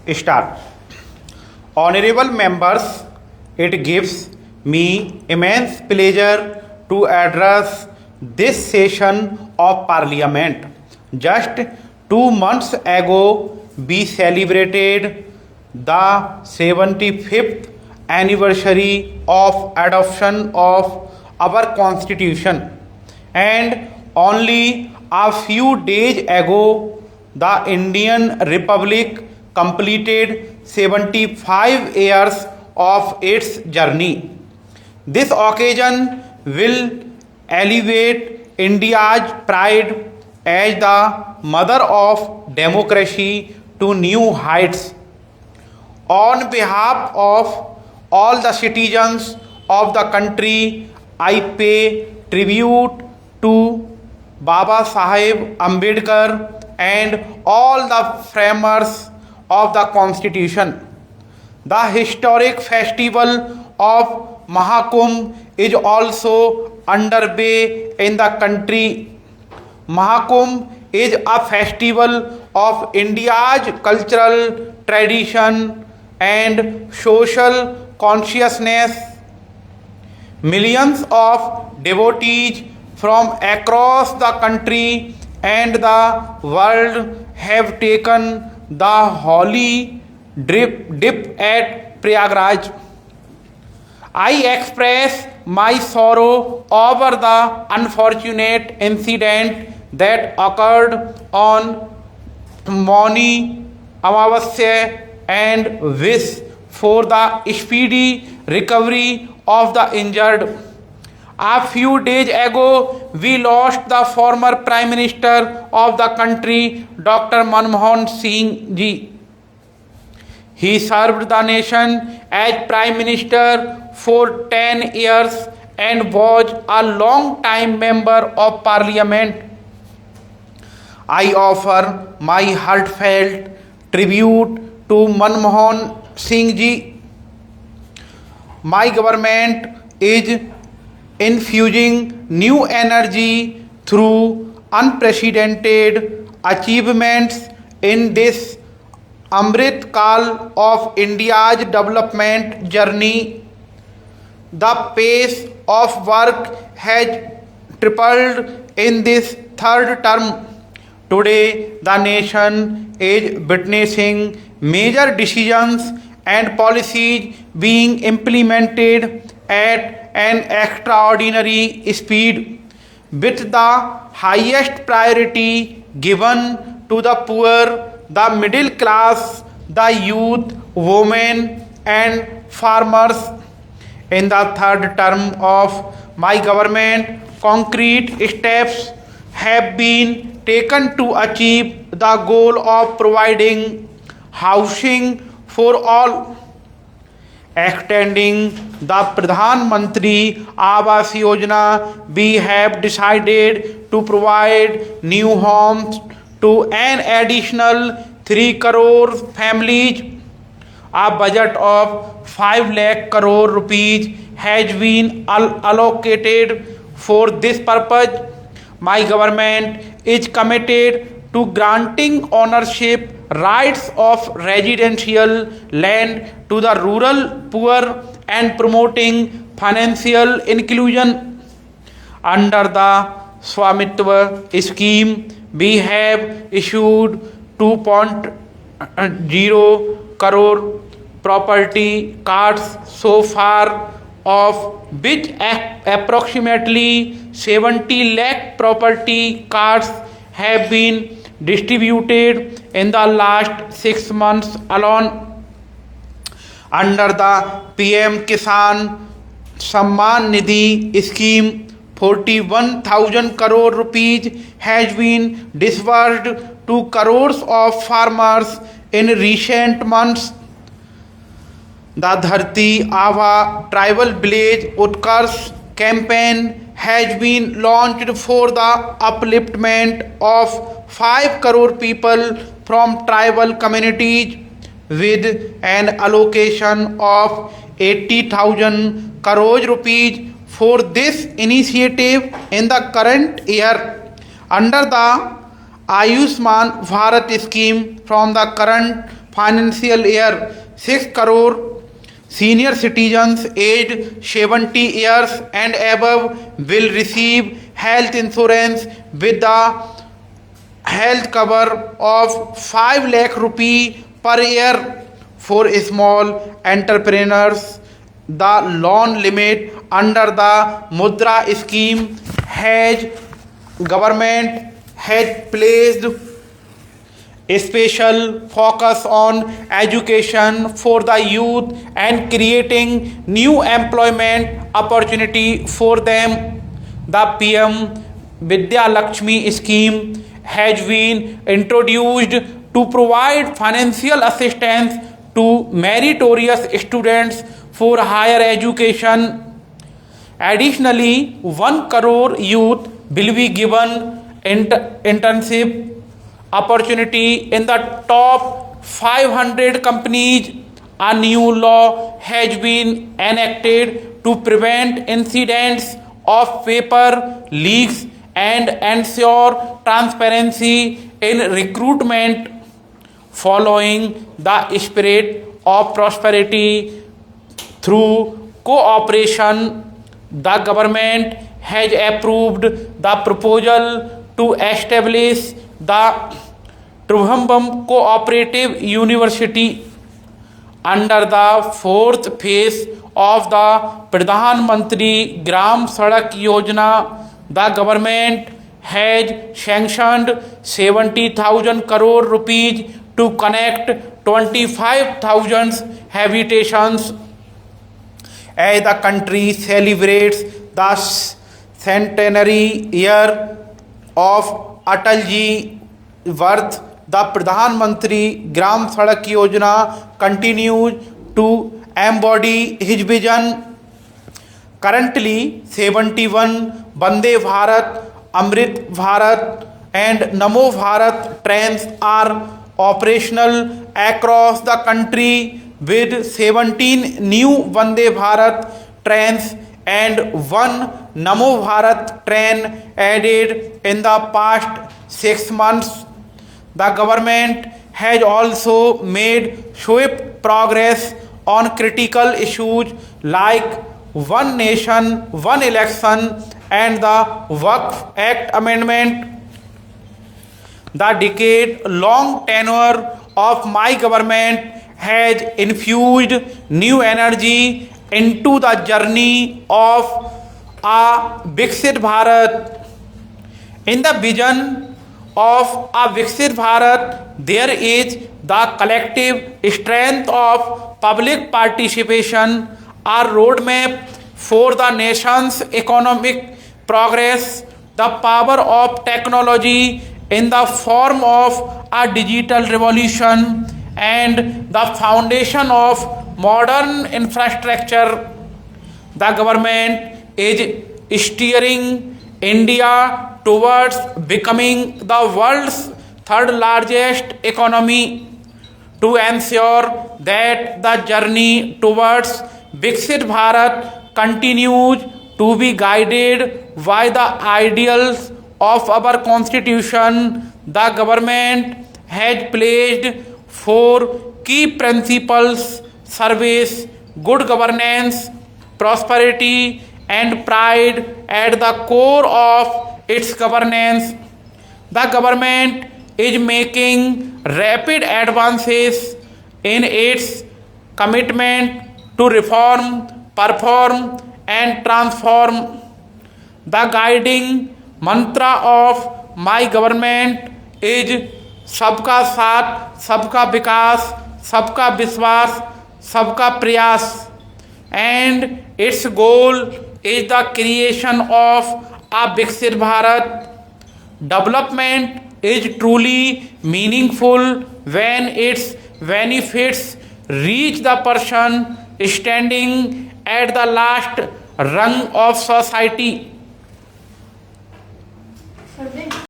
Start. Honorable members, it gives me immense pleasure to address this session of Parliament. Just 2 months ago, we celebrated the 75th anniversary of adoption of our constitution, and only a few days ago the Indian Republic completed 75 years of its journey. This occasion will elevate India's pride as the mother of democracy to new heights. On behalf of all the citizens of the country, I pay tribute to Baba Saheb Ambedkar and all the framers of the Constitution. The historic festival of Mahakumbh is also underway in the country. Mahakumbh is a festival of India's cultural tradition and social consciousness. Millions of devotees from across the country and the world have taken the holy dip at Prayagraj. I express my sorrow over the unfortunate incident that occurred on Mauni Amavasya and wish for the speedy recovery of the injured. A few days ago, we lost the former Prime Minister of the country, Dr. Manmohan Singh ji. He served the nation as Prime Minister for 10 years and was a long time member of Parliament. I offer my heartfelt tribute to Manmohan Singh ji. My government is infusing new energy through unprecedented achievements in this Amrit Kal of India's development journey. The pace of work has tripled in this third term. Today, the nation is witnessing major decisions and policies being implemented at an extraordinary speed, with the highest priority given to the poor, the middle class, the youth, women, and farmers. In the third term of my government, concrete steps have been taken to achieve the goal of providing housing for all. Extending the Pradhan Mantri Awas Yojana, we have decided to provide new homes to an additional 3 crore families. A budget of 5 lakh crore rupees has been allocated for this purpose. My government is committed to granting ownership rights of residential land to the rural poor and promoting financial inclusion. Under the Swamitva scheme, we have issued 2.0 crore property cards so far, of which approximately 70 lakh property cards have been distributed in the last 6 months alone. Under the PM Kisan Samman Nidhi scheme, 41,000 crore rupees has been disbursed to crores of farmers in recent months. The Dharti Ava Tribal Village Utkarsh campaign has been launched for the upliftment of 5 crore people from tribal communities, with an allocation of 80,000 crore rupees for this initiative in the current year. Under the Ayushman Bharat scheme, from the current financial year, 6 crore senior citizens aged 70 years and above will receive health insurance with the health cover of 5 lakh rupee per year for small entrepreneurs. The loan limit under the Mudra scheme has government has placed a special focus on education for the youth and creating new employment opportunity for them. The PM Vidya Lakshmi scheme has been introduced to provide financial assistance to meritorious students for higher education. Additionally, 1 crore youth will be given internship opportunity in the top 500 companies. A new law has been enacted to prevent incidents of paper leaks and ensure transparency in recruitment. Following the spirit of prosperity through cooperation, the government has approved the proposal to establish the Trivandrum Cooperative University under the fourth phase of the Pradhan Mantri Gram Sadak Yojana. The government has sanctioned 70,000 crore rupees to connect 25,000 habitations. As the country celebrates the centenary year of Atalji's birth, the Pradhan Mantri Gram Sadak Yojana continues to embody his vision. Currently, 71 Vande Bharat, Amrit Bharat, and Namo Bharat trains are operational across the country, with 17 new Vande Bharat trains and 1 Namo Bharat train added in the past 6 months. The government has also made swift progress on critical issues like One Nation, One Election and the Waqf Act amendment. The decade-long tenure of my government has infused new energy into the journey of a Viksit Bharat. In the vision of a Viksit Bharat, there is the collective strength of public participation, a roadmap for the nation's economic progress, the power of technology in the form of a digital revolution, and the foundation of modern infrastructure. The government is steering India towards becoming the world's third largest economy. To ensure that the journey towards Viksit Bharat continues to be guided by the ideals of our constitution, the government has placed 4 key principles: service, good governance, prosperity, and pride at the core of its governance. The government is making rapid advances in its commitment to reform, perform, and transform. The guiding mantra of my government is Sabka Saath, Sabka Vikas, Sabka Vishwas, Sabka Prayas, and its goal is the creation of a Viksit Bharat. Development is truly meaningful when its benefits reach the person standing at the last rung of society.